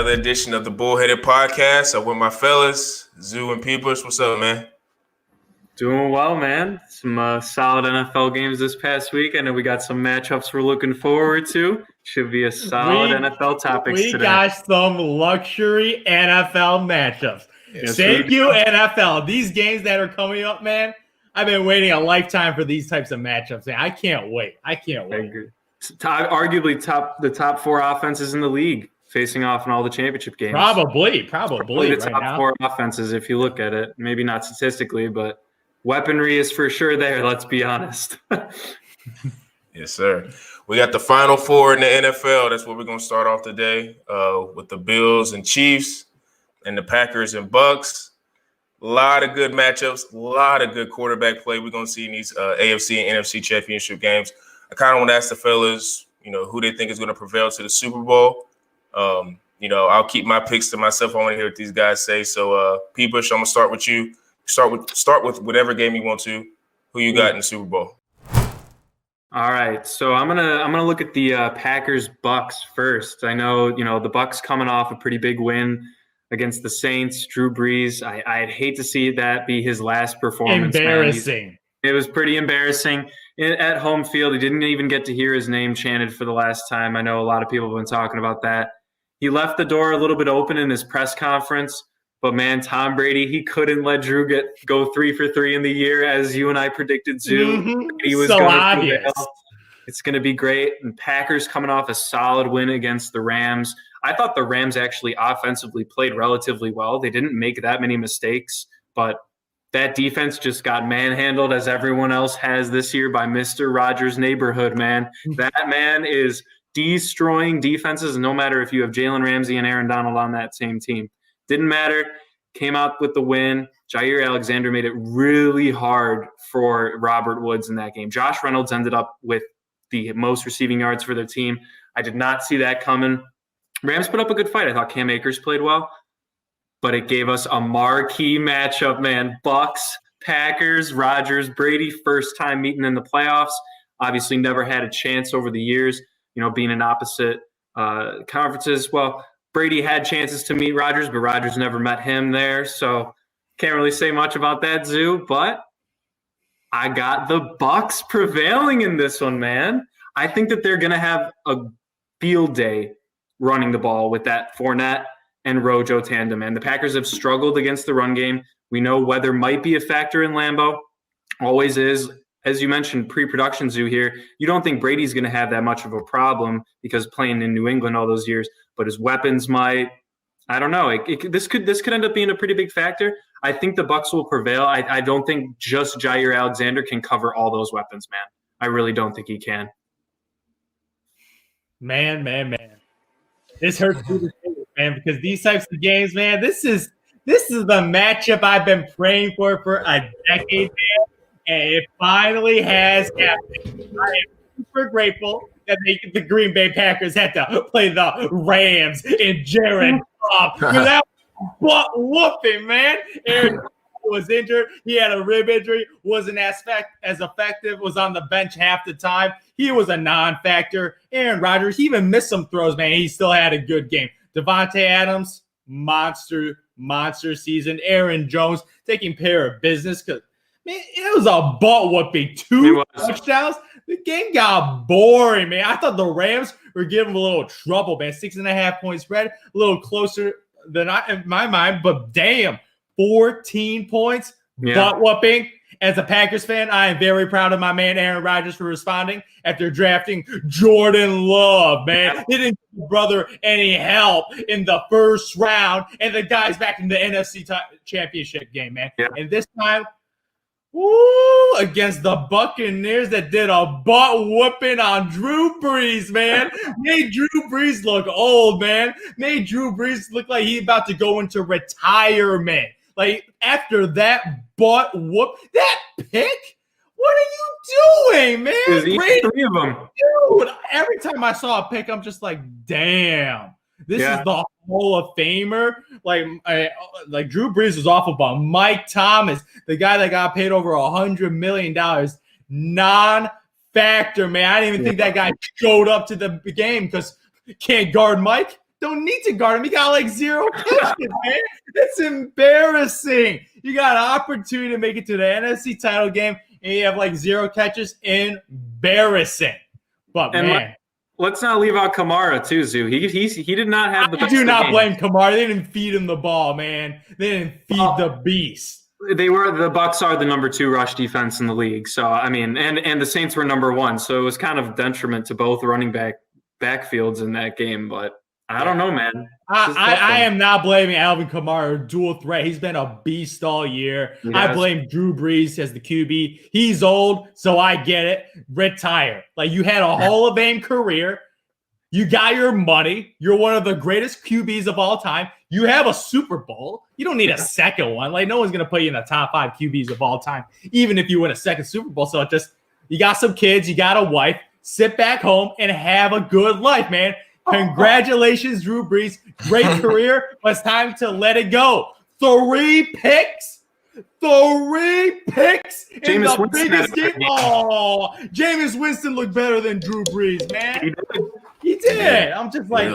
Another edition of the Bullheaded Podcast. I'm with my fellas, Zoo and Peepers. What's up, man? Doing well, man. Some solid NFL games this past week. I know we got some matchups we're looking forward to. Should be a solid NFL topic today. We got some luxury NFL matchups. Yes, Thank you, NFL. These games that are coming up, man, I've been waiting a lifetime for these types of matchups, man. I can't wait. Arguably the top four offenses in the league facing off in all the championship games. Probably the right top now. Four offenses, if you look at it. Maybe not statistically, but weaponry is for sure there, let's be honest. Yes, sir. We got the Final Four in the NFL. That's what we're going to start off today with the Bills and Chiefs and the Packers and Bucks. A lot of good matchups, a lot of good quarterback play we're going to see in these AFC and NFC championship games. I kind of want to ask the fellas, who they think is going to prevail to the Super Bowl. I'll keep my picks to myself. I want to hear what these guys say. So, P-Bush, I'm going to start with you. Start with whatever game you want to. Who you got in the Super Bowl? All right, so I'm gonna look at the Packers-Bucks first. I know the Bucks coming off a pretty big win against the Saints. Drew Brees. I'd hate to see that be his last performance. Embarrassing. It was pretty embarrassing at home field. He didn't even get to hear his name chanted for the last time. I know a lot of people have been talking about that. He left the door a little bit open in his press conference. But, man, Tom Brady, he couldn't let Drew go 3 for 3 in the year, as you and I predicted, Zoo. He was so obvious. It's going to be great. And Packers coming off a solid win against the Rams. I thought the Rams actually offensively played relatively well. They didn't make that many mistakes, but that defense just got manhandled, as everyone else has this year, by Mr. Rogers' neighborhood, man. That man is destroying defenses, no matter if you have Jalen Ramsey and Aaron Donald on that same team. Didn't matter. Came out with the win. Jair Alexander made it really hard for Robert Woods in that game. Josh Reynolds ended up with the most receiving yards for their team. I did not see that coming. Rams put up a good fight. I thought Cam Akers played well, but it gave us a marquee matchup, man. Bucks, Packers, Rodgers, Brady, first time meeting in the playoffs. Obviously never had a chance over the years, being in opposite conferences. Well, Brady had chances to meet Rodgers, but Rodgers never met him there. So can't really say much about that, Zoo. But I got the Bucks prevailing in this one, man. I think that they're going to have a field day running the ball with that Fournette and Rojo tandem. And the Packers have struggled against the run game. We know weather might be a factor in Lambeau. Always is. As you mentioned, pre-production, Zoo, here, you don't think Brady's going to have that much of a problem because playing in New England all those years, but his weapons might. I don't know. This could end up being a pretty big factor. I think the Bucks will prevail. I don't think just Jair Alexander can cover all those weapons, man. I really don't think he can. Man. This hurts me, man, because these types of games, man, this is the matchup I've been praying for a decade, man. And it finally has happened. I am super grateful that the Green Bay Packers had to play the Rams and Jared Goff. That was butt whooping, man. Aaron was injured. He had a rib injury. Wasn't as effective. Was on the bench half the time. He was a non-factor. Aaron Rodgers, he even missed some throws, man. He still had a good game. Devontae Adams, monster season. Aaron Jones taking care of business because, man, it was a butt whooping. 2 touchdowns. The game got boring, man. I thought the Rams were giving a little trouble, man. 6.5 point spread, a little closer than in my mind, but damn, 14 points, butt whooping. As a Packers fan, I am very proud of my man Aaron Rodgers for responding after drafting Jordan Love, man. He didn't give his brother any help in the first round, and the guy's back in the NFC championship game, man. Yeah. And this time, against the Buccaneers that did a butt whooping on Drew Brees, man. Made Drew Brees look old, man. Made Drew Brees look like he's about to go into retirement. Like, after that butt whoop, that pick? What are you doing, man? There's 3 of them. Dude, every time I saw a pick, I'm just like, damn. This is the Hall of Famer. Like Drew Brees was off of a Mike Thomas, the guy that got paid over $100 million. Non-factor, man. I didn't even think that guy showed up to the game because can't guard Mike. don't need to guard him. He got like 0 catches, man. It's embarrassing. You got an opportunity to make it to the NFC title game, and you have like 0 catches. Embarrassing. But man, let's not leave out Kamara too, Zoo. He did not have the best. I do not blame Kamara. They didn't feed him the ball, man. They didn't feed the beast. The Bucks are the number 2 rush defense in the league. So I mean, and the Saints were number 1. So it was kind of detriment to both running backfields in that game. But I don't know, man. I am not blaming Alvin Kamara, dual threat. He's been a beast all year. Yes. I blame Drew Brees as the QB. He's old, so I get it. Retire. Like, you had a Hall of Fame career. You got your money. You're one of the greatest QBs of all time. You have a Super Bowl. You don't need a second one. Like, no one's going to put you in the top 5 QBs of all time, even if you win a second Super Bowl. So you got some kids, you got a wife. Sit back home and have a good life, man. Congratulations, Drew Brees. Great career, but it's time to let it go. 3 picks. 3 picks in Jameis the Winston biggest game. Oh, Jameis Winston looked better than Drew Brees, man. He did. I'm just like,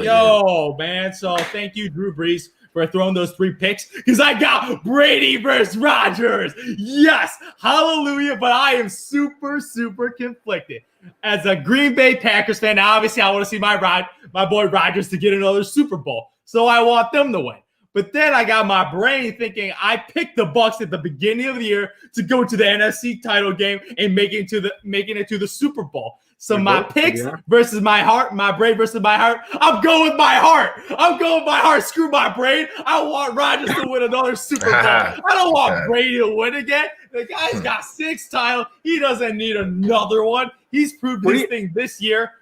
man. So thank you, Drew Brees, for throwing those 3 picks, because I got Brady versus Rodgers. Yes, hallelujah. But I am super, super conflicted. As a Green Bay Packers fan, now obviously I want to see my boy Rodgers to get another Super Bowl. So I want them to win. But then I got my brain thinking I picked the Bucs at the beginning of the year to go to the NFC title game and making it to the Super Bowl. So my picks versus my heart, my brain versus my heart. I'm going with my heart. Screw my brain. I want Rodgers to win another Super Bowl. I don't want Brady to win again. The guy's got 6 titles. He doesn't need another one. He's proved his thing this year.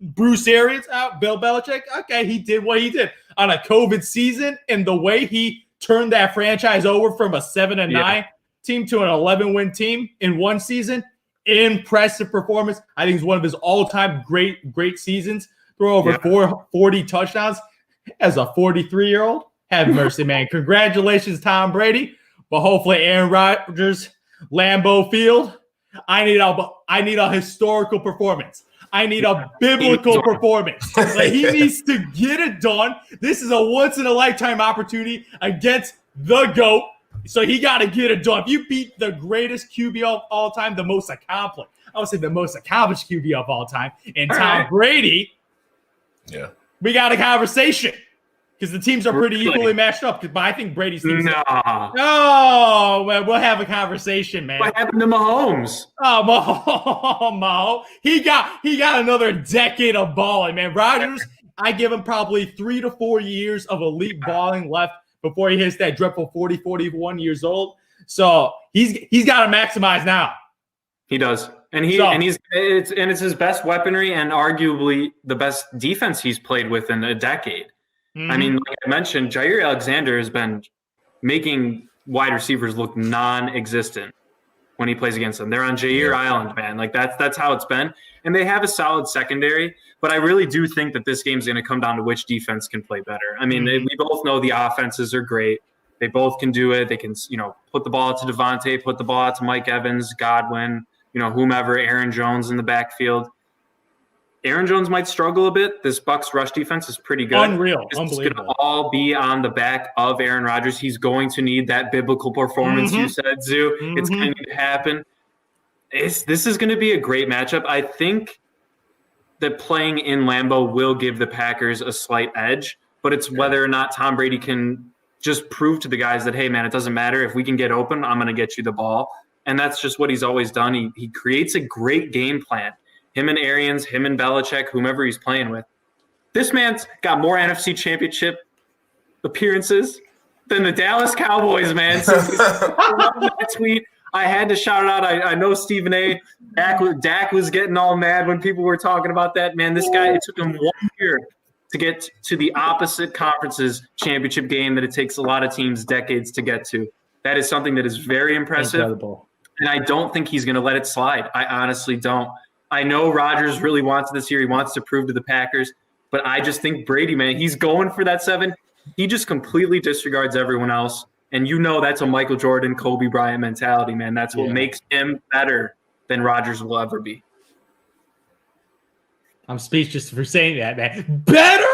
Bruce Arians, Bill Belichick. Okay, he did what he did on a COVID season, and the way he turned that franchise over from a 7-9 team to an 11-win team in one season. Impressive performance. I think it's one of his all-time great seasons. Throw over 40 touchdowns as a 43-year-old. Have mercy, man. Congratulations, Tom Brady. But hopefully Aaron Rodgers, Lambeau Field, I need a historical performance. I need a biblical performance. Like, he needs to get it done. This is a once-in-a-lifetime opportunity against the GOAT. So he got to get it done. If you beat the greatest QB of all time, the most accomplished, I would say the most accomplished QB of all time, and Tom Brady, we got a conversation. Because the teams are pretty equally matched up. But I think Brady's team. No, well, we'll have a conversation, man. What happened to Mahomes? Oh, Mo. He got another decade of balling, man. Rodgers, I give him probably 3 to 4 years of elite balling left before he hits that dreadful 40, 41 years old. So he's got to maximize now. He does. It's his best weaponry and arguably the best defense he's played with in a decade. I mean, like I mentioned, Jair Alexander has been making wide receivers look non-existent when he plays against them. They're on Jair Island, man. Like, that's how it's been. And they have a solid secondary, but I really do think that this game's going to come down to which defense can play better. I mean, we both know the offenses are great. They both can do it. They can, put the ball out to Devontae, put the ball out to Mike Evans, Godwin, whomever, Aaron Jones in the backfield. Aaron Jones might struggle a bit. This Bucs rush defense is pretty good. Unreal. It's going to all be on the back of Aaron Rodgers. He's going to need that biblical performance you said, Zoo. It's going to need to happen. This is going to be a great matchup. I think that playing in Lambeau will give the Packers a slight edge, but it's whether or not Tom Brady can just prove to the guys that, hey, man, it doesn't matter. If we can get open, I'm going to get you the ball. And that's just what he's always done. He creates a great game plan. Him and Arians, him and Belichick, whomever he's playing with. This man's got more NFC Championship appearances than the Dallas Cowboys, man. Since that tweet, I had to shout it out. I know Stephen A. Dak was getting all mad when people were talking about that. Man, this guy, it took him 1 year to get to the opposite conference's championship game that it takes a lot of teams decades to get to. That is something that is very impressive. Incredible. And I don't think he's going to let it slide. I honestly don't. I know Rodgers really wants this year. He wants to prove to the Packers. But I just think Brady, man, he's going for that 7. He just completely disregards everyone else. And that's a Michael Jordan, Kobe Bryant mentality, man. That's what makes him better than Rodgers will ever be. I'm speechless for saying that, man. Better?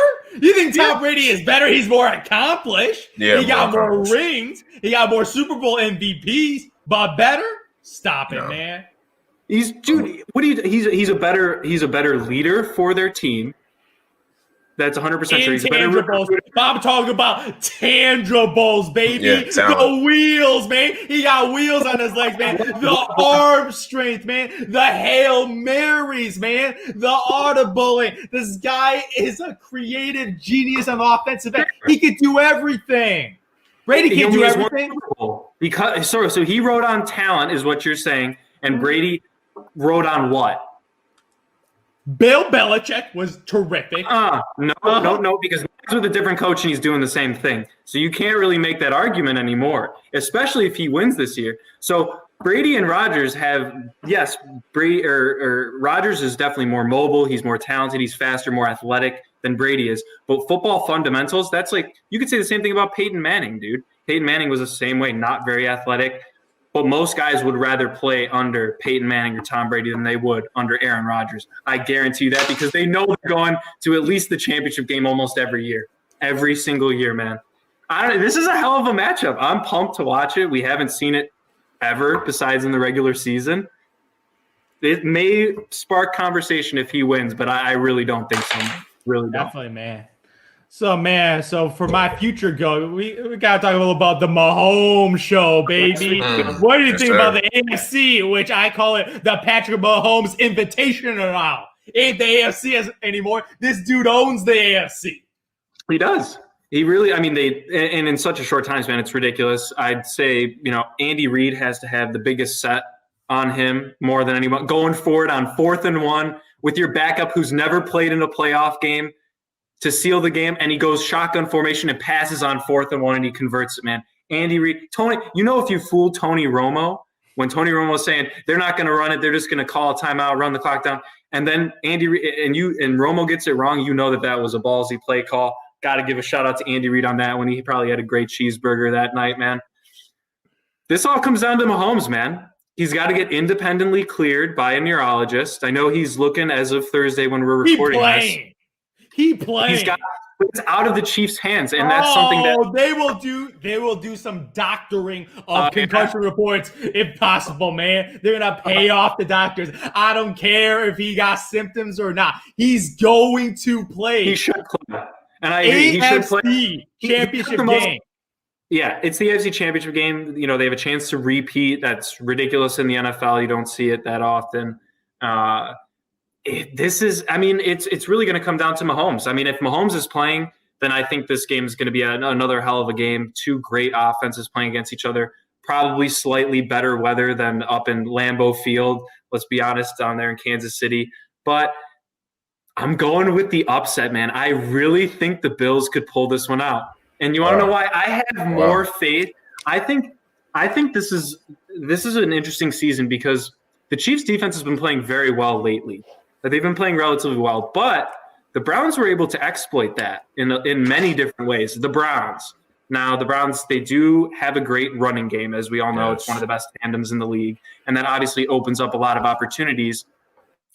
You think Tom Brady is better? He's more accomplished. Yeah, he got more more accomplished. rings. He got more Super Bowl MVPs. But better? Stop it, No. man. He's a better leader for their team. That's 100% true. He's a better Intangibles. I'm talking about tangibles, baby. Yeah, talent. The wheels, man. He got wheels on his legs, man. The arm strength, man. The Hail Marys, man. The audibling. This guy is a creative genius on the offensive end. He could do everything. Brady can't do everything. Because so he wrote on talent, is what you're saying, and Brady wrote on what? Bill Belichick was terrific. No, because he's with a different coach and he's doing the same thing. So you can't really make that argument anymore, especially if he wins this year. So Brady and Rodgers Rodgers is definitely more mobile. He's more talented. He's faster, more athletic than Brady is. But football fundamentals, that's like, you could say the same thing about Peyton Manning, dude. Peyton Manning was the same way, not very athletic. But most guys would rather play under Peyton Manning or Tom Brady than they would under Aaron Rodgers. I guarantee you that, because they know they're going to at least the championship game almost every year. Every single year, man. This is a hell of a matchup. I'm pumped to watch it. We haven't seen it ever besides in the regular season. It may spark conversation if he wins, but I really don't think so. Really don't. Definitely, man. So for my future goal, we got to talk a little about the Mahomes show, baby. What do you think about the AFC, which I call it the Patrick Mahomes Invitational now? Ain't the AFC anymore. This dude owns the AFC. He does. He really, and in such a short time span, it's ridiculous. I'd say, Andy Reid has to have the biggest set on him more than anyone. Going forward on 4th and 1 with your backup who's never played in a playoff game to seal the game, and he goes shotgun formation and passes on 4th and 1 and he converts it, man. Andy Reid, Tony, if you fooled Tony Romo, when Tony Romo was saying they're not going to run it, they're just going to call a timeout, run the clock down, and then Andy Reid and Romo gets it wrong, that was a ballsy play call. Got to give a shout out to Andy Reid on that one. He probably had a great cheeseburger that night, man. This all comes down to Mahomes, man. He's got to get independently cleared by a neurologist. I know he's looking as of Thursday when we're recording this. He playing. It's out of the Chiefs' hands, and that's something that they will do some doctoring of concussion reports if possible, man. They're gonna pay off the doctors. I don't care if he got symptoms or not. He's going to play. He should play, and I agree. He should play. Championship game. Yeah, it's the AFC Championship game. They have a chance to repeat. That's ridiculous in the NFL. You don't see it that often. It's really going to come down to Mahomes. If Mahomes is playing, then I think this game is going to be another hell of a game. Two great offenses playing against each other. Probably slightly better weather than up in Lambeau Field. Let's be honest, down there in Kansas City. But I'm going with the upset, man. I really think the Bills could pull this one out. And you want to know why? I have more faith. I think this is an interesting season because the Chiefs' defense has been playing very well lately. They've been playing relatively well, but the Browns were able to exploit that in many different ways. The Browns, they do have a great running game, as we all know. It's one of the best tandems in the league, and that obviously opens up a lot of opportunities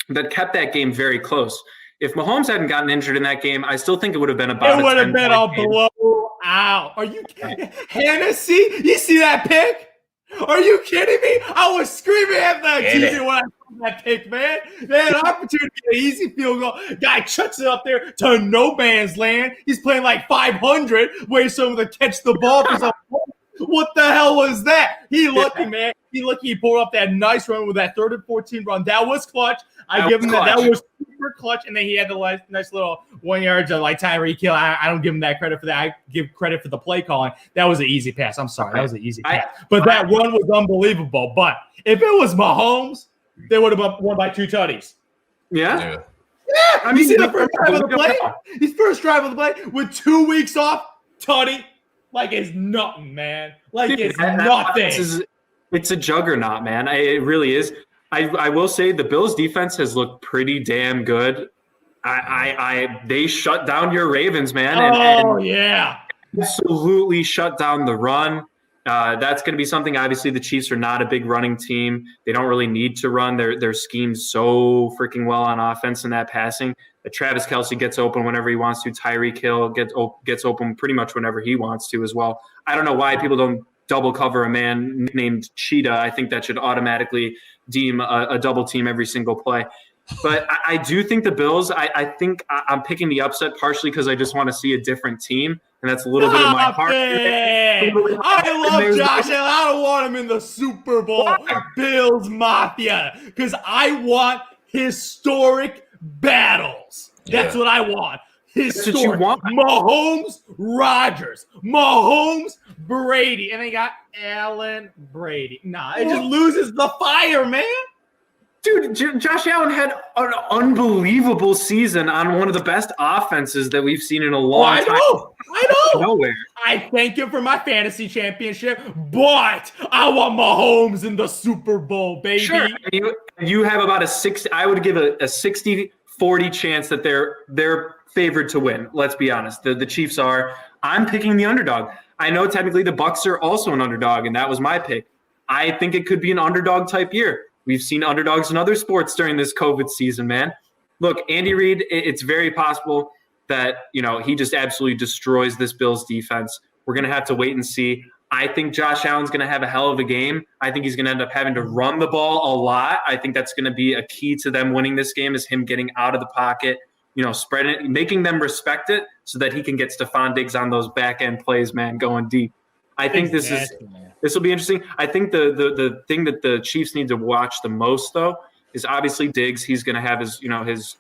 that kept that game very close. If Mahomes hadn't gotten injured in that game, I still think it would have been about. It would have been a blowout. Are you kidding? Hennessy? You see that pick? Are you kidding me? I was screaming at the TV when I saw that pick, man. They had an opportunity to get an easy field goal. Guy chucks it up there to no man's land. He's playing like 500, waiting for someone to catch the ball. What the hell was that? He lucky, man. He pulled up that nice run with that 3rd and 14 run. That was clutch. I give him that. That was super clutch. And then he had the nice little 1 yard to like Tyreek Hill. I don't give him that credit for that. I give credit for the play calling. That was an easy pass. I'm sorry. That was an easy pass. But that run was unbelievable. But if it was Mahomes, they would have won by 2 tutties. Yeah. Yeah. You see the first drive of the play? His first drive of the play with 2 weeks off, tutty. Like it's nothing, man. It's nothing. It's a juggernaut, man. It really is. I will say the Bills' defense has looked pretty damn good. They shut down your Ravens, man. And absolutely shut down the run. That's going to be something. Obviously, the Chiefs are not a big running team. They don't really need to run. Their scheme's so freaking well on offense and that passing Travis Kelce gets open whenever he wants to. Tyreek Hill gets open pretty much whenever he wants to as well. I don't know why people don't double cover a man nicknamed Cheetah. I think that should automatically deem a double team every single play. But I do think the Bills, I think I'm picking the upset partially because I just want to see a different team. And that's a little bit of my heart. I love Josh Allen. I don't want him in the Super Bowl. Bills Mafia. Because I want historic battles. That's what I want. Historic. That's what you want. Mahomes, Rodgers. Mahomes, Brady. And they got Allen, Brady. Nah, it just loses the fire, man. Dude, Josh Allen had an unbelievable season on one of the best offenses that we've seen in a long time. I know. Nowhere. I thank him for my fantasy championship, but I want Mahomes in the Super Bowl, baby. Sure. You have about I would give a 60-40 chance that they're favored to win. Let's be honest. The Chiefs are. I'm picking the underdog. I know technically the Bucs are also an underdog, and that was my pick. I think it could be an underdog type year. We've seen underdogs in other sports during this COVID season, man. Look, Andy Reid, it's very possible that, he just absolutely destroys this Bills defense. We're going to have to wait and see. I think Josh Allen's going to have a hell of a game. I think he's going to end up having to run the ball a lot. I think that's going to be a key to them winning this game is him getting out of the pocket, spreading it, making them respect it so that he can get Stephon Diggs on those back end plays, man, going deep. I think this will be interesting. I think the thing that the Chiefs need to watch the most, though, is obviously Diggs. He's going to have his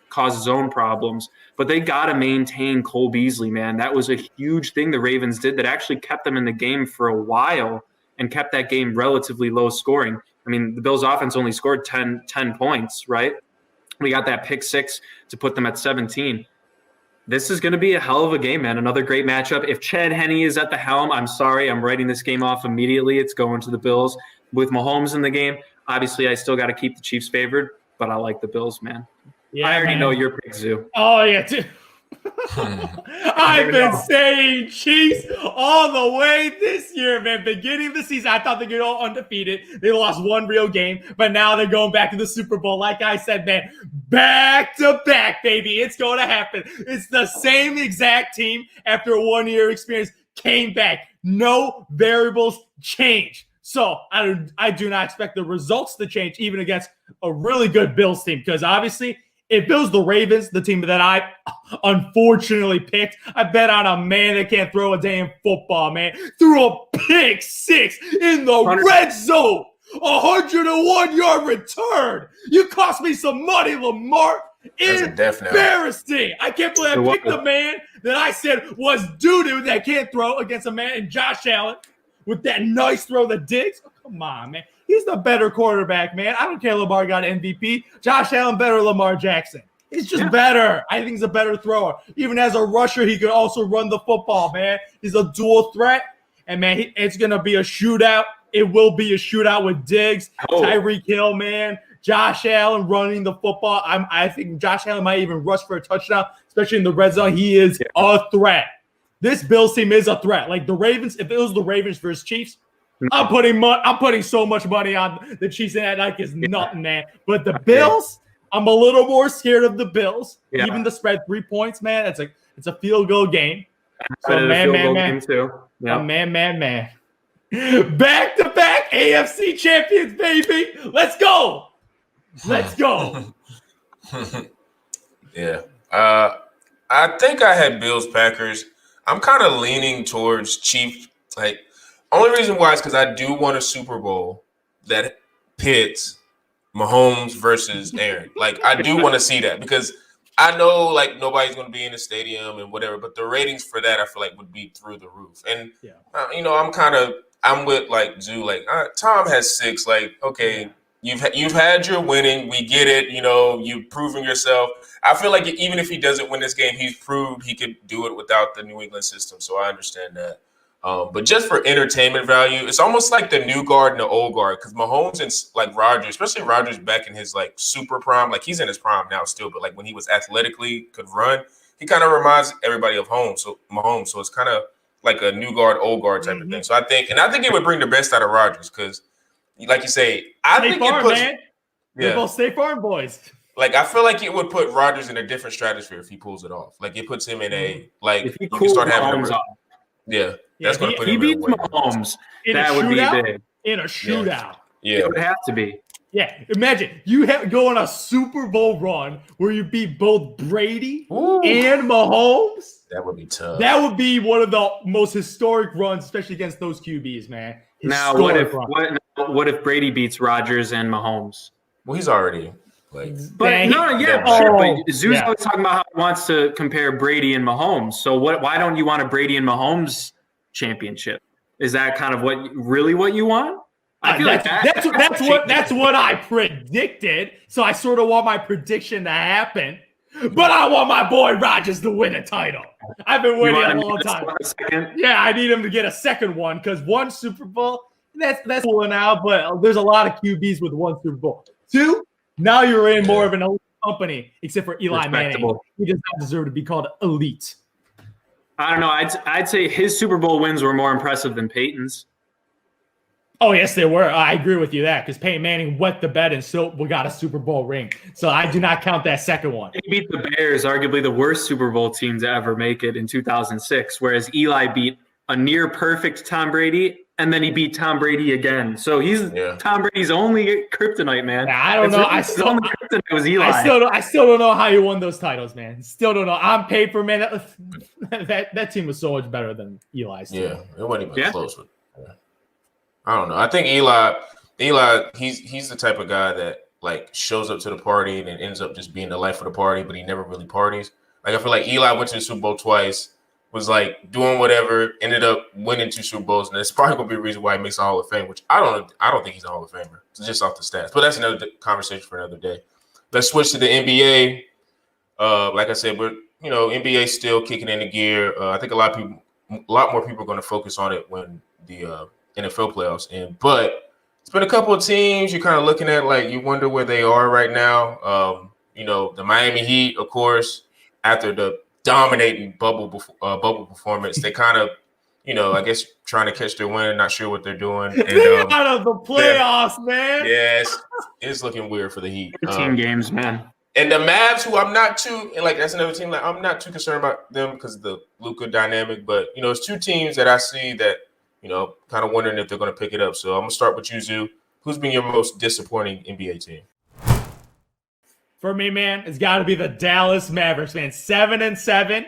cause his own problems, but they got to maintain Cole Beasley, man. That was a huge thing the Ravens did that actually kept them in the game for a while and kept that game relatively low scoring. I mean, the Bills' offense only scored 10 points, right? We got that pick 6 to put them at 17. This is going to be a hell of a game, man. Another great matchup. If Chad Henne is at the helm, I'm sorry. I'm writing this game off immediately. It's going to the Bills. With Mahomes in the game, obviously I still got to keep the Chiefs favored, but I like the Bills, man. Yeah, I already know your pick, Zoo. Oh, yeah, too. I've been saying Chiefs all the way this year, man. Beginning of the season, I thought they could go undefeated. They lost one real game, but now they're going back to the Super Bowl. Like I said, man, back to back, baby. It's going to happen. It's the same exact team after a 1-year experience came back. No variables change. So I do not expect the results to change even against a really good Bills team because obviously if it was the Ravens, the team that I unfortunately picked, I bet on a man that can't throw a damn football, man. Threw a pick 6 in the red zone. 101-yard return. You cost me some money, Lamar. Embarrassing. I can't believe I picked the man that I said was doo-doo that can't throw against a man in Josh Allen with that nice throw that Diggs. Oh, come on, man. He's the better quarterback, man. I don't care Lamar got MVP. Josh Allen better than Lamar Jackson. He's just better. I think he's a better thrower. Even as a rusher, he could also run the football, man. He's a dual threat. And, man, it's going to be a shootout. It will be a shootout with Diggs, Tyreek Hill, man. Josh Allen running the football. I think Josh Allen might even rush for a touchdown, especially in the red zone. He is a threat. This Bills team is a threat. Like the Ravens, if it was the Ravens versus Chiefs, I'm putting so much money on the Chiefs, and that like is nothing, man. But the Bills, I'm a little more scared of the Bills. Yeah. Even the spread 3 points, man. It's a field goal game. So man. Yeah. Man. Back-to-back AFC champions, baby. Let's go. Yeah. I think I had Bills Packers. I'm kind of leaning towards Chiefs. Like, only reason why is because I do want a Super Bowl that pits Mahomes versus Aaron. Like, I do want to see that because I know, like, nobody's going to be in the stadium and whatever, but the ratings for that, I feel like, would be through the roof. And, I'm with, like, Zoo. Like, Tom has 6. Like, okay, you've had your winning. We get it. You've proven yourself. I feel like even if he doesn't win this game, he's proved he could do it without the New England system. So I understand that. But just for entertainment value, it's almost like the new guard and the old guard because Mahomes and like Rodgers, especially Rodgers back in his like super prime, like he's in his prime now still, but like when he was athletically could run, he kind of reminds everybody of Mahomes. So it's kind of like a new guard, old guard type of thing. So I think it would bring the best out of Rodgers because, like you say, I think it puts. Man. They're both State Farm boys. Like, I feel like it would put Rodgers in a different stratosphere if he pulls it off. Like, it puts him in a If he you can cools start having Mahomes off, that's going to put he him in a beats way. Mahomes, In that a would be shootout? big. In a shootout. Yeah. It would have to be. Yeah, imagine you go on a Super Bowl run where you beat both Brady and Mahomes. That would be tough. That would be one of the most historic runs, especially against those QBs, man. Now, what if Brady beats Rodgers and Mahomes? Well, he's already like. But Zoo's always talking about how he wants to compare Brady and Mahomes. So why don't you want a Brady and Mahomes championship? Is that kind of what you want? I feel that's what I predicted. So I sort of want my prediction to happen. But I want my boy Rodgers to win a title. I've been waiting a long time. Yeah, I need him to get a second one because one Super Bowl, that's cool now, but there's a lot of QBs with one Super Bowl. Two, now you're in more of an elite company, except for Eli Manning. He does not deserve to be called elite. I don't know. I'd say his Super Bowl wins were more impressive than Peyton's. Oh, yes, they were. I agree with you that because Peyton Manning wet the bed and still got a Super Bowl ring. So I do not count that second one. He beat the Bears, arguably the worst Super Bowl team to ever make it in 2006, whereas Eli beat a near perfect Tom Brady, and then he beat Tom Brady again. So he's Tom Brady's only kryptonite, man. Now, I don't know. His only kryptonite was Eli. I still don't know how you won those titles, man. Still don't know. On paper, man, that team was so much better than Eli's team. Yeah, it wasn't even close with. I don't know. I think Eli, he's the type of guy that like shows up to the party and ends up just being the life of the party, but he never really parties. Like I feel like Eli went to the Super Bowl twice, was like doing whatever, ended up winning 2 Super Bowls, and it's probably gonna be a reason why he makes a Hall of Fame, which I don't think he's a Hall of Famer. It's just off the stats, but that's another conversation for another day. Let's switch to the NBA. Like I said, NBA still kicking into gear. I think a lot more people are going to focus on it when the NFL playoffs end, but it's been a couple of teams you're kind of looking at, like you wonder where they are right now. The Miami Heat, of course, after the dominating bubble performance, they kind of, I guess trying to catch their wind, not sure what they're doing. And, they're out of the playoffs, man. Yes, it's looking weird for the Heat. 13 games, man. And the Mavs, who I'm not too, and like that's another team that I'm not too concerned about them because of the Luka dynamic, but it's 2 teams that I see that. Kind of wondering if they're going to pick it up. So I'm going to start with you, Zoo. Who's been your most disappointing NBA team? For me, man, it's got to be the Dallas Mavericks, man. 7-7,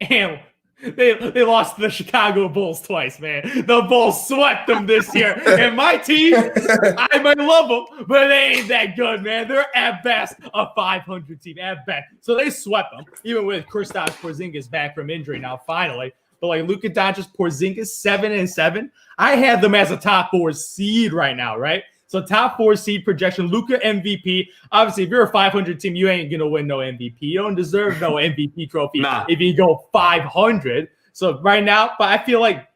and they lost to the Chicago Bulls twice, man. The Bulls swept them this year. And my team, I might love them, but they ain't that good, man. They're at best a 500 team, at best. So they swept them, even with Kristaps Porzingis back from injury now, finally. But like Luka Doncic, Porzingis, 7-7. I have them as a top 4 seed right now, right? So top 4 seed projection, Luka MVP. Obviously, if you're a 500 team, you ain't gonna win no MVP. You don't deserve no MVP trophy if you go 500. So right now, but I feel like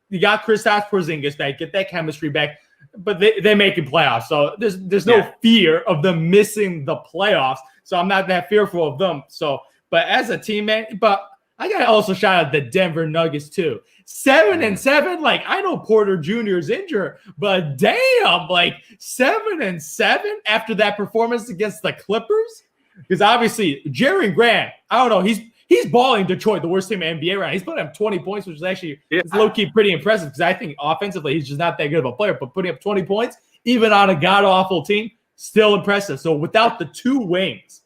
you got Kristaps Porzingis back, get that chemistry back, but they're making playoffs. So there's no fear of them missing the playoffs. So I'm not that fearful of them. So, but as a team, man, but I got to also shout out the Denver Nuggets, too. 7-7. Like, I know Porter Jr. is injured, but damn, like 7-7 after that performance against the Clippers? Because obviously, Jaren Grant, I don't know, he's balling Detroit, the worst team in the NBA right now. He's putting up 20 points, which is actually low-key pretty impressive because I think offensively, he's just not that good of a player. But putting up 20 points, even on a god-awful team, still impressive. So without the 2 wings,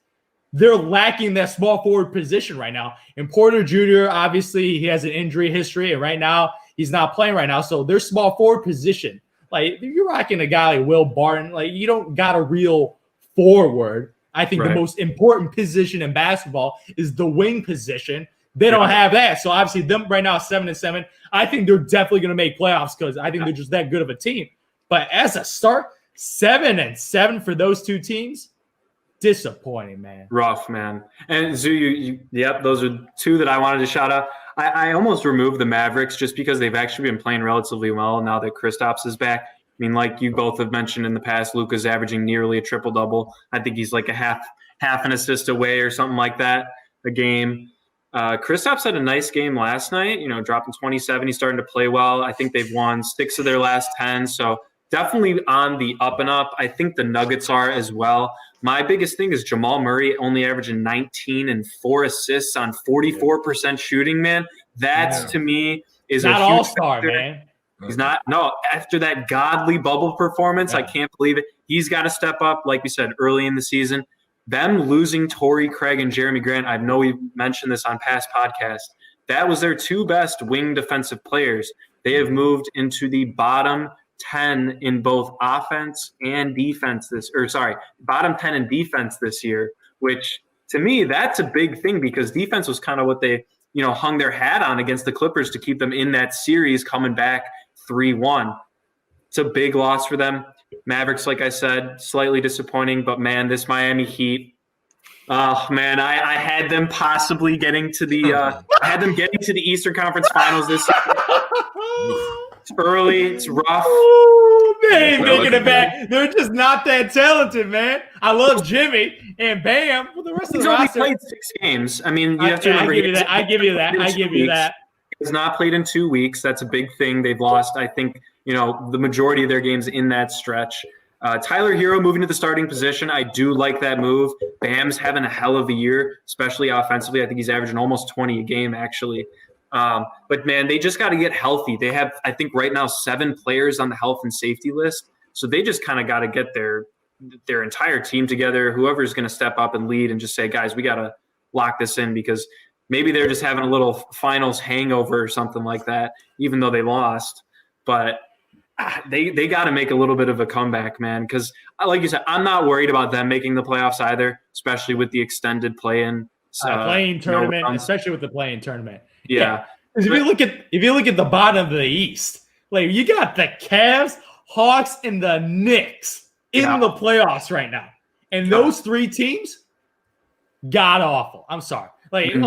they're lacking that small forward position right now. And Porter Jr., obviously, he has an injury history, and right now, he's not playing right now. So their small forward position, like, you're rocking a guy like Will Barton. Like, you don't got a real forward. I think the most important position in basketball is the wing position. They don't have that. So, obviously, them right now, 7-7. I think they're definitely going to make playoffs because I think they're just that good of a team. But as a start, 7-7 for those 2 teams, disappointing, man. Rough, man. And Zoo, those are 2 that I wanted to shout out. I almost removed the Mavericks just because they've actually been playing relatively well now that Kristaps is back. I mean, like you both have mentioned in the past, Luka's averaging nearly a triple-double. I think he's like a half an assist away or something like that a game. Kristaps had a nice game last night, dropping 27. He's starting to play well. I think they've won 6 of their last 10. So definitely on the up and up. I think the Nuggets are as well. My biggest thing is Jamal Murray only averaging 19 and 4 assists on 44% shooting, man. That's to me is not a huge all-star, factor. man. He's not. No, after that godly bubble performance, I can't believe it. He's got to step up, like we said, early in the season. Them losing Torrey Craig and Jeremy Grant, I know we've mentioned this on past podcasts. That was their two best wing defensive players. They have moved into the bottom 10 in both offense and defense bottom 10 in defense this year, which to me, that's a big thing because defense was kind of what they, hung their hat on against the Clippers to keep them in that series coming back 3-1. It's a big loss for them. Mavericks, like I said, slightly disappointing, but man, this Miami Heat, oh man, I had them possibly getting to the Eastern Conference Finals this year. It's early, it's rough. Ooh, they ain't making it back. They're just not that talented, man. I love Jimmy and Bam. Well, the rest of the only roster played 6 games. I mean, you have to remember. I give you that. He's not played in 2 weeks. That's a big thing. They've lost, I think, the majority of their games in that stretch. Tyler Hero moving to the starting position. I do like that move. Bam's having a hell of a year, especially offensively. I think he's averaging almost 20 a game, actually. But, man, they just got to get healthy. They have, I think, right now 7 players on the health and safety list. So they just kind of got to get their entire team together, whoever's going to step up and lead and just say, guys, we got to lock this in because maybe they're just having a little finals hangover or something like that, even though they lost. But they got to make a little bit of a comeback, man, because like you said, I'm not worried about them making the playoffs either, especially with the extended play-in playing tournament, especially with the play-in tournament. Yeah. If you look at the bottom of the East, like you got the Cavs, Hawks, and the Knicks in the playoffs right now, and those 3 teams, god awful. I'm sorry. Shout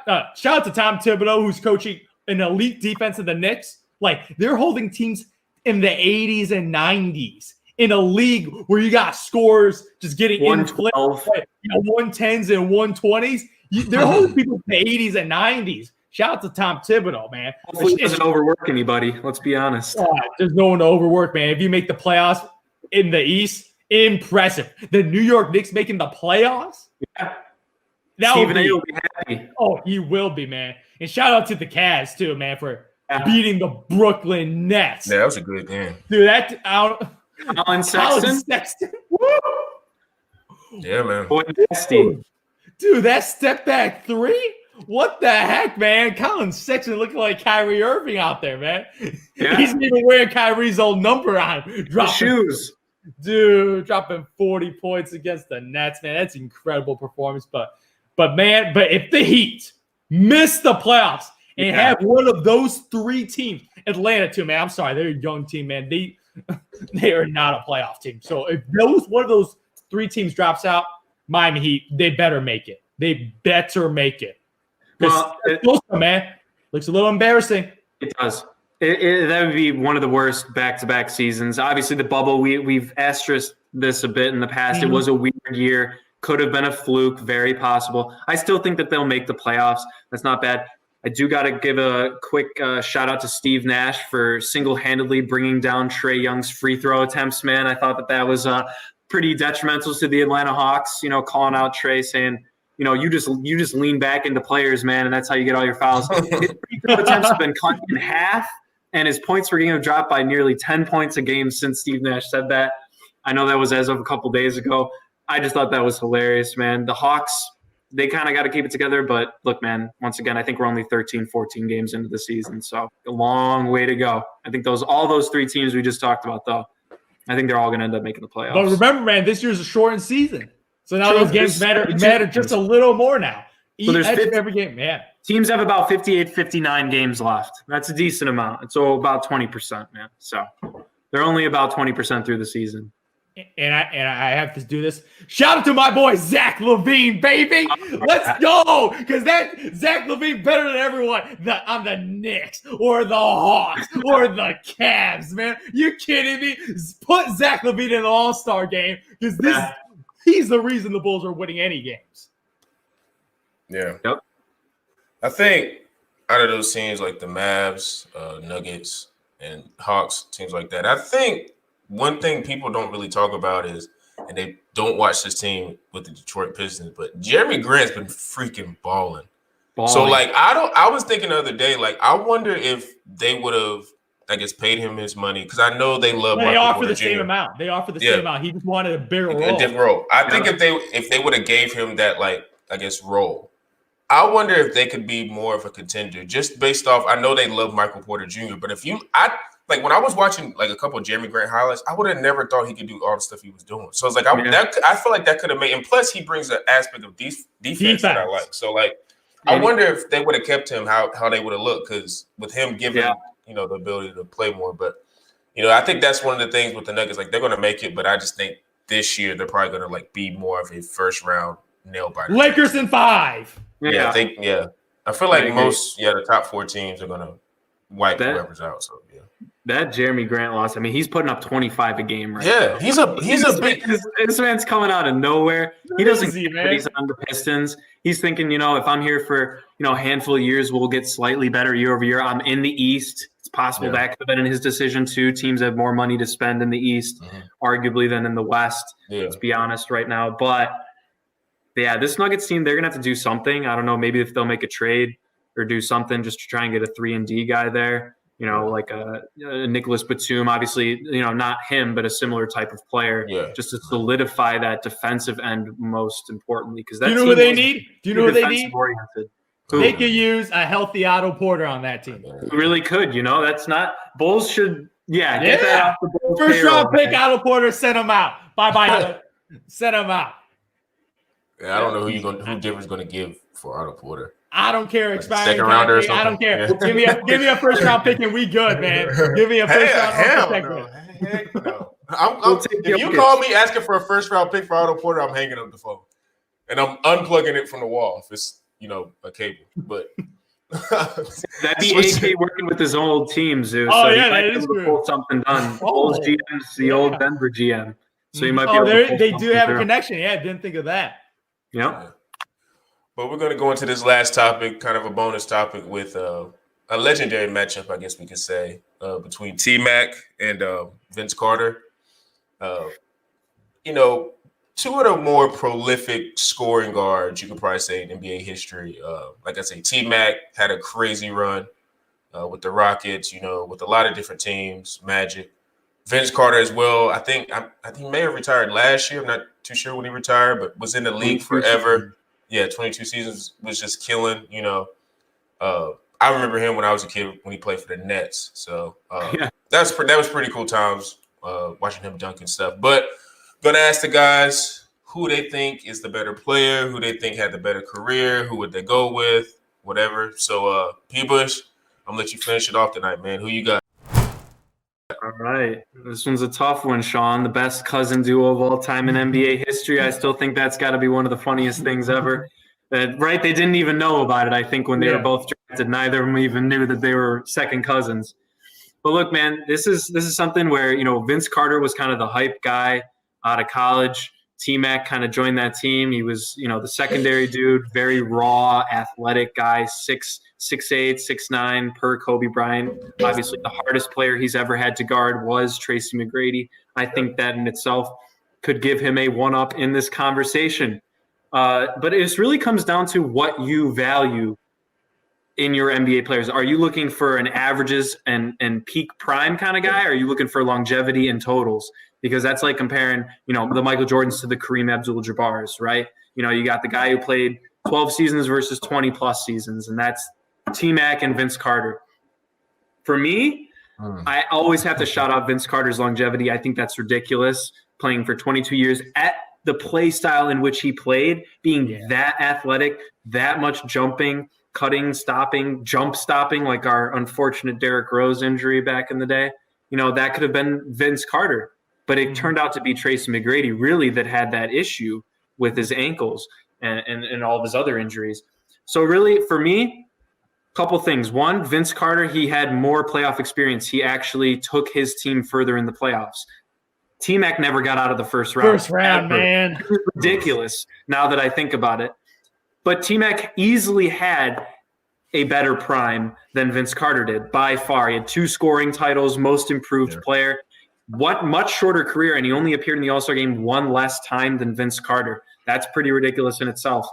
out to Tom Thibodeau, who's coaching an elite defense of the Knicks. Like they're holding teams in the 80s and 90s in a league where you got scores just getting 112, 110s and 120s. They're holding people in the 80s and 90s. Shout out to Tom Thibodeau, man. Hopefully he doesn't overwork anybody. Let's be honest. There's no one to overwork, man. If you make the playoffs in the East, impressive. The New York Knicks making the playoffs? Yeah. Stephen A will be happy. Oh, he will be, man. And shout out to the Cavs, too, man, for beating the Brooklyn Nets. Yeah, that was a good game. Dude, Colin Sexton? Woo! Yeah, man. Boy, nasty. Dude, that step back 3? What the heck, man? Colin Sexton looking like Kyrie Irving out there, man. Yeah. He's even wearing Kyrie's old number on. Shoes. Dude, dropping 40 points against the Nets, man. That's an incredible performance. But if the Heat miss the playoffs and have one of those 3 teams, Atlanta too, man. I'm sorry, they're a young team, man. They are not a playoff team. So if one of those 3 teams drops out, Miami Heat, they better make it. They better make it. Well, man, looks a little embarrassing. It does. That would be one of the worst back-to-back seasons. Obviously, the bubble, we've asterisked this a bit in the past. Mm-hmm. It was a weird year. Could have been a fluke, very possible. I still think that they'll make the playoffs. That's not bad. I do got to give a quick shout-out to Steve Nash for single-handedly bringing down Trae Young's free throw attempts, man. I thought that was pretty detrimental to the Atlanta Hawks, calling out Trae, saying, you just lean back into players, man, and that's how you get all your fouls. His free throw attempts have been cut in half, and his points per game have dropped by nearly 10 points a game since Steve Nash said that. I know that was as of a couple days ago. I just thought that was hilarious, man. The Hawks, they kind of got to keep it together, but look, man, once again, I think we're only 13, 14 games into the season, so a long way to go. I think all those 3 teams we just talked about, though, I think they're all going to end up making the playoffs. But remember, man, this year's a shortened season. So now those games matter just a little more now. So there's every game, man. Teams have about 58, 59 games left. That's a decent amount. It's about 20%, man. So they're only about 20% through the season. And I have to do this. Shout out to my boy Zach LaVine, baby. Let's go, because that Zach LaVine better than everyone on the Knicks or the Hawks or the Cavs, man. You kidding me? Put Zach LaVine in the All-Star game because he's the reason the Bulls are winning any games. Yeah. Yep. I think out of those teams like the Mavs, Nuggets, and Hawks, teams like that. I think one thing people don't really talk about is, and they don't watch this team with the Detroit Pistons, but Jeremy Grant's been freaking balling. So, like, I was thinking the other day, like, I wonder if they would have, I guess, paid him his money, because I know they love They Michael offer Porter the Jr. same amount. They offer the same amount. He just wanted a bigger role. A different role. I think if they would have gave him that, like, I guess, role, I wonder if they could be more of a contender, just based off, I know they love Michael Porter Jr., but like, when I was watching, like, a couple of Jeremy Grant highlights, I would have never thought he could do all the stuff he was doing. So it's like, I feel like that could have made, and plus he brings an aspect of defense that I like. So, like, I wonder if they would have kept him, how they would have looked, because with him giving, the ability to play more. But, I think that's one of the things with the Nuggets. Like, they're going to make it, but I just think this year they're probably going to, like, be more of a first-round nail-biter. Lakers in 5. Yeah, I feel like the top 4 teams are going to wipe whoever's out. So, yeah. That Jeremy Grant loss, I mean, he's putting up 25 a game right now. He's a big – this man's coming out of nowhere. He doesn't care he's on the Pistons. He's thinking, if I'm here for, a handful of years, we'll get slightly better year over year. I'm in the East. It's possible that could have been in his decision too. Teams have more money to spend in the East, arguably, than in the West, let's be honest right now. But, yeah, this Nuggets team, they're going to have to do something. I don't know, maybe if they'll make a trade or do something just to try and get a 3-and-D guy there. Like a Nicholas Batum, obviously, not him, but a similar type of player, just to solidify that defensive end most importantly. Because that who they need? Do you know who they need? Oriented. They could use a healthy Otto Porter on that team. Really could, that's not – Bulls should, get that off the Bulls first round pick, Otto Porter, send him out. Bye-bye. Send him out. Yeah, I don't know who Denver's going to give for Otto Porter. I don't care. Expiring second rounder or something. I don't care. Yeah. Give me a first round pick and we good, man. Give me a first round pick. No. If you call me asking for a first round pick for Otto Porter, I'm hanging up the phone. And I'm unplugging it from the wall if it's, a cable. But that'd be AK working with his old team, Zeus. Oh, so yeah, that is true. Pull something done. Bulls GM's the old Denver GM. So you might be able to they do have a connection. Yeah, I didn't think of that. Yeah. But we're going to go into this last topic, kind of a bonus topic, with a legendary matchup, I guess we could say, between T-Mac and Vince Carter. Two of the more prolific scoring guards, you could probably say, in NBA history. Like I say, T-Mac had a crazy run with the Rockets, with a lot of different teams, Magic. Vince Carter as well. I think he may have retired last year. I'm not too sure when he retired, but was in the league forever. Yeah, 22 seasons, was just killing, I remember him when I was a kid when he played for the Nets. So that was pretty cool times watching him dunk and stuff. But going to ask the guys who they think is the better player, who they think had the better career, who would they go with, whatever. So, P-Bush, I'm going to let you finish it off tonight, man. Who you got? All right. This one's a tough one, Sean. The best cousin duo of all time in NBA history. I still think that's got to be one of the funniest things ever. They didn't even know about it, I think, when they were both drafted. Neither of them even knew that they were second cousins. But look, man, this is something where, Vince Carter was kind of the hype guy out of college. T-Mac kind of joined that team. He was, the secondary dude, very raw, athletic guy, 6'8", 6'9", per Kobe Bryant. Obviously, the hardest player he's ever had to guard was Tracy McGrady. I think that in itself could give him a one-up in this conversation. But it really comes down to what you value in your NBA players. Are you looking for an averages and peak prime kind of guy? Or are you looking for longevity and totals? Because that's like comparing, the Michael Jordans to the Kareem Abdul-Jabbars, right? You got the guy who played 12 seasons versus 20-plus seasons, and that's T-Mac and Vince Carter. For me, I always have to shout out Vince Carter's longevity. I think that's ridiculous, playing for 22 years at the play style in which he played, being that athletic, that much jumping, cutting, stopping, jump stopping, like our unfortunate Derrick Rose injury back in the day. That could have been Vince Carter. But it turned out to be Tracy McGrady, really, that had that issue with his ankles and all of his other injuries. So really, for me, a couple things. One, Vince Carter, he had more playoff experience. He actually took his team further in the playoffs. T-Mac never got out of the first round. First round, man. Ridiculous now that I think about it. But T-Mac easily had a better prime than Vince Carter did by far. He had 2 scoring titles, most improved player. What much shorter career, and he only appeared in the All-Star game 1 less time than Vince Carter. That's pretty ridiculous in itself.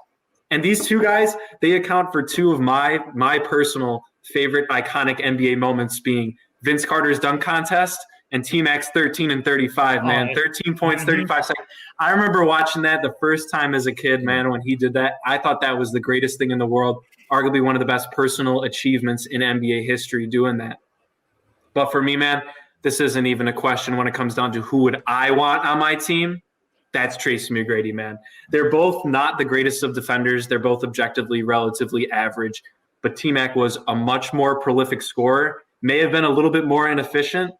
And these 2 guys, they account for 2 of my personal favorite iconic NBA moments, being Vince Carter's dunk contest and T-Mac's 13 and 35, man. 13 points, 35 seconds. I remember watching that the first time as a kid, man, when he did that. I thought that was the greatest thing in the world, arguably one of the best personal achievements in NBA history doing that. But for me, man, this isn't even a question when it comes down to who would I want on my team. That's Tracy McGrady, man. They're both not the greatest of defenders. They're both objectively relatively average. But T-Mac was a much more prolific scorer, may have been a little bit more inefficient,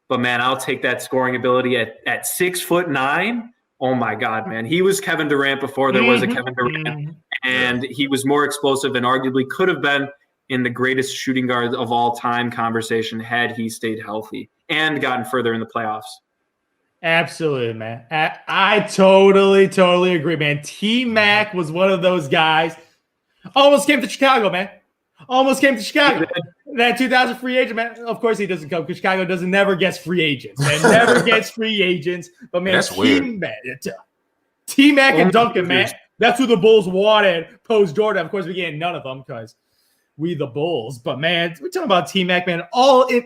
but, man, I'll take that scoring ability at 6'9". Oh, my God, man. He was Kevin Durant before there was a Kevin Durant, and he was more explosive and arguably could have been in the greatest shooting guard of all time conversation had he stayed healthy and gotten further in the playoffs. Absolutely, man. I totally agree, man. T-Mac was one of those guys. Almost came to Chicago, man. Almost came to Chicago. That 2000 free agent, man. Of course he doesn't come because Chicago doesn't never gets free agents. Man, never gets free agents. But, man, that's weird. T-Mac and Duncan, man. That's who the Bulls wanted post-Jordan. Of course, we get none of them because we the Bulls. But, man, we're talking about T-Mac, man.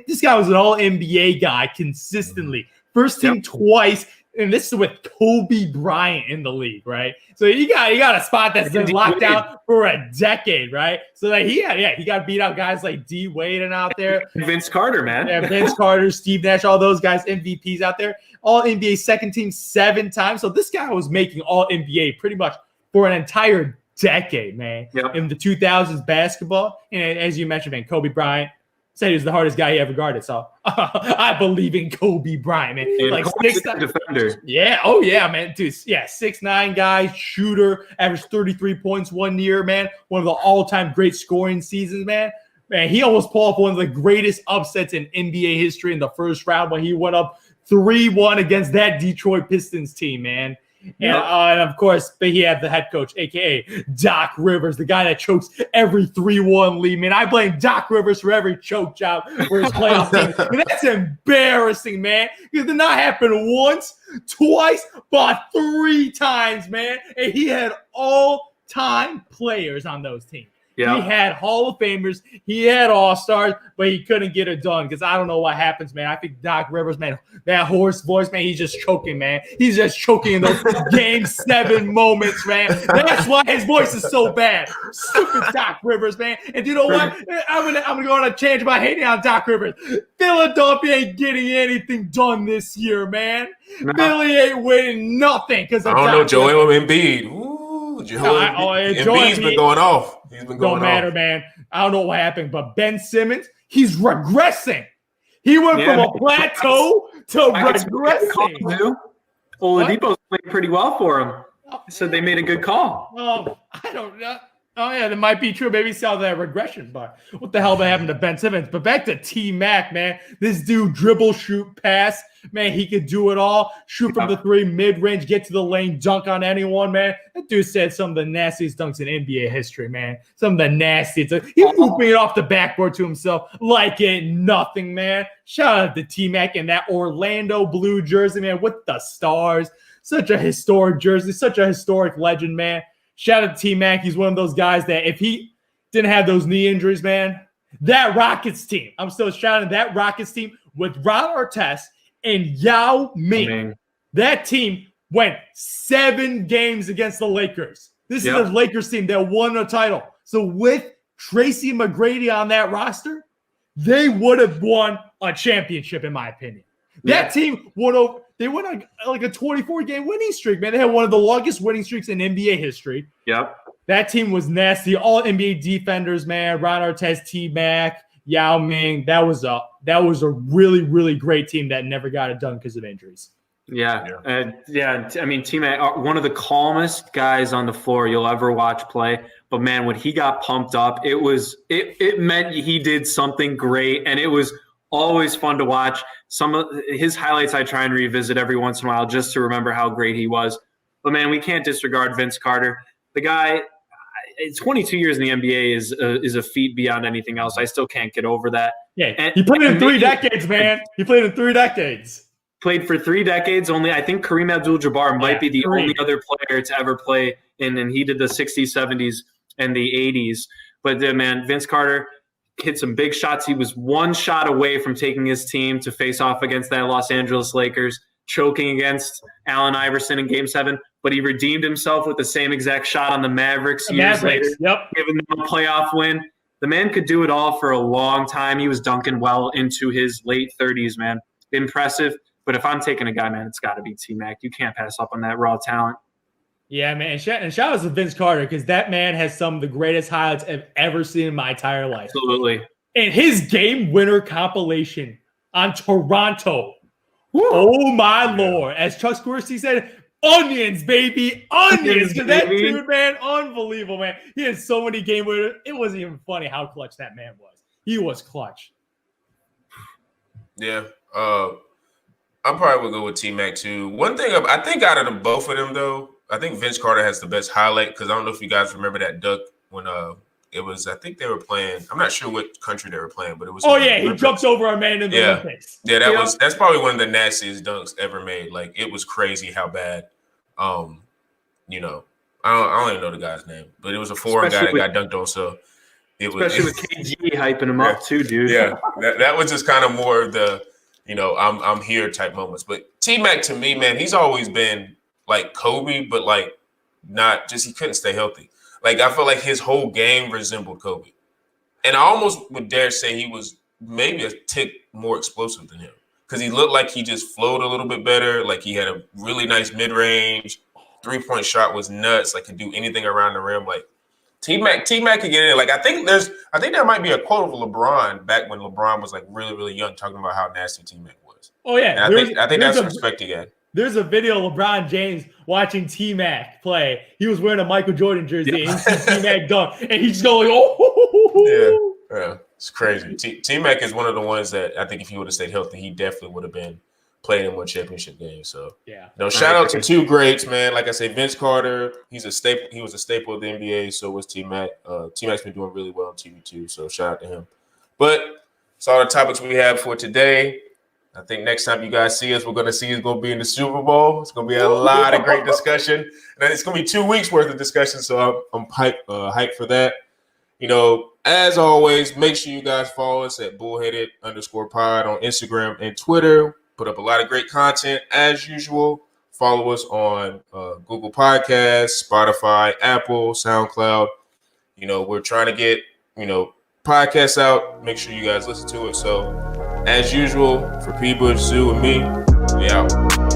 This guy was an all-NBA guy consistently. First team twice, and this is with Kobe Bryant in the league, right? So you got a spot that's been locked out for a decade, right? So that he got beat out guys like D Wade and out there, Vince Carter, man, Vince Carter, Steve Nash, all those guys, MVPs out there, all NBA second team 7 times. So this guy was making all NBA pretty much for an entire decade, man. In the 2000s basketball, and as you mentioned, man, Kobe Bryant said he was the hardest guy he ever guarded. So I believe in Kobe Bryant, man. And like 6'9" defender. Yeah. Oh, yeah, man. Dude, yeah, 6'9" guy, shooter, averaged 33 points 1 year, man. One of the all-time great scoring seasons, man. Man, he almost pulled off one of the greatest upsets in NBA history in the first round when he went up 3-1 against that Detroit Pistons team, man. And of course, but he had the head coach, a.k.a. Doc Rivers, the guy that chokes every 3-1 lead. Man, I blame Doc Rivers for every choke job for his playoff team. And that's embarrassing, man. It did not happen once, twice, but 3 times, man. And he had all-time players on those teams. Yeah. He had Hall of Famers. He had All-Stars, but he couldn't get it done because I don't know what happens, man. I think Doc Rivers, man, that hoarse voice, man, he's just choking, man. He's just choking in those Game 7 moments, man. That's why his voice is so bad. Stupid Doc Rivers, man. And you know what? I'm gonna go on a change by hating on Doc Rivers. Philadelphia ain't getting anything done this year, man. No. Philly ain't winning nothing because I don't know, Joel Embiid. Ooh. Embiid's been going off. He's been going off. Don't matter, man. I don't know what happened, but Ben Simmons, he's regressing. He went from a plateau to regressing. Oladipo's playing pretty well for him. So they made a good call. I don't know. Oh, yeah, that might be true. Maybe saw that regression, but what the hell happened to Ben Simmons? But back to T-Mac, man. This dude dribble, shoot, pass. Man, he could do it all. Shoot from the 3, mid-range, get to the lane, dunk on anyone, man. That dude said some of the nastiest dunks in NBA history, man. Some of the nastiest. He moving it off the backboard to himself like it nothing, man. Shout out to T-Mac in that Orlando blue jersey, man, with the stars. Such a historic jersey, such a historic legend, man. Shout out to T-Mac. He's one of those guys that if he didn't have those knee injuries, man, that Rockets team, I'm still shouting that Rockets team with Ron Artest and Yao Ming. That team went 7 games against the Lakers. This is the Lakers team that won a title. So with Tracy McGrady on that roster, they would have won a championship, in my opinion. That team won over. They went on like a 24-game winning streak, man. They had one of the longest winning streaks in NBA history. Yep. That team was nasty. All NBA defenders, man. Ron Artest, T-Mac, Yao Ming. That was a really, really great team that never got it done because of injuries. Yeah. I mean, T-Mac, one of the calmest guys on the floor you'll ever watch play. But, man, when he got pumped up, it meant he did something great, and it was always fun to watch. Some of his highlights I try and revisit every once in a while just to remember how great he was. But, man, we can't disregard Vince Carter. The guy, 22 years in the NBA is a feat beyond anything else. I still can't get over that. Yeah, he played in 3 decades, man. He played in 3 decades. Played for 3 decades. Only I think Kareem Abdul-Jabbar might be the only other player to ever play and he did the 60s, 70s, and the 80s. But man, Vince Carter hit some big shots. He was 1 shot away from taking his team to face off against that Los Angeles Lakers, choking against Allen Iverson in Game 7. But he redeemed himself with the same exact shot on the Mavericks years later, giving them a playoff win. The man could do it all for a long time. He was dunking well into his late 30s, man. Impressive. But if I'm taking a guy, man, it's got to be T-Mac. You can't pass up on that raw talent. Yeah, man. And shout out to Vince Carter because that man has some of the greatest highlights I've ever seen in my entire life. Absolutely. And his game winner compilation on Toronto. Woo. Oh, my Lord. As Chuck Swirsky said, onions, baby. Onions. Because that dude, man, unbelievable, man. He had so many game winners. It wasn't even funny how clutch that man was. He was clutch. Yeah. I probably would go with T-Mac too. One thing I think out of the both of them though, I think Vince Carter has the best highlight because I don't know if you guys remember that dunk when it was I think they were playing. I'm not sure what country they were playing, but it was. Oh yeah, he jumps over our man in the Olympics. Yeah, that's probably one of the nastiest dunks ever made. Like it was crazy how bad. You know, I don't even know the guy's name, but it was a foreign guy that got dunked on. So it was especially with KG hyping him up too, dude. Yeah, that was just kind of more of the. You know, I'm here type moments. But T-Mac to me, man, he's always been like Kobe, but like not just he couldn't stay healthy. Like I feel like his whole game resembled Kobe. And I almost would dare say he was maybe a tick more explosive than him. Because he looked like he just flowed a little bit better. Like he had a really nice mid-range. 3-point shot was nuts. Like could do anything around the rim. Like T-Mac could get in. Like I think there might be a quote of LeBron back when LeBron was like really, really young, talking about how nasty T-Mac was. Oh yeah, and I think that's respect again. There's a video of LeBron James watching T-Mac play. He was wearing a Michael Jordan jersey and he sees T-Mac dunk, and he's going, oh. Yeah, it's crazy. T-Mac is one of the ones that I think if he would have stayed healthy, he definitely would have been playing in 1 championship game. So shout out to 2 greats, man. Like I say, Vince Carter, he's a staple. He was a staple of the NBA. So was T-Mac. T-Mac's been doing really well on TV too. So shout out to him. But that's all the topics we have for today. I think next time you guys see us, we're going to be in the Super Bowl. It's going to be a lot of great discussion. And it's going to be 2 weeks worth of discussion. So I'm hyped for that. You know, as always, make sure you guys follow us at bullheaded_pod on Instagram and Twitter. Put up a lot of great content as usual. Follow us on Google Podcasts, Spotify, Apple, SoundCloud. You know, we're trying to get, podcasts out. Make sure you guys listen to it. So, as usual, for P. Bush, Zoo, and me, we out.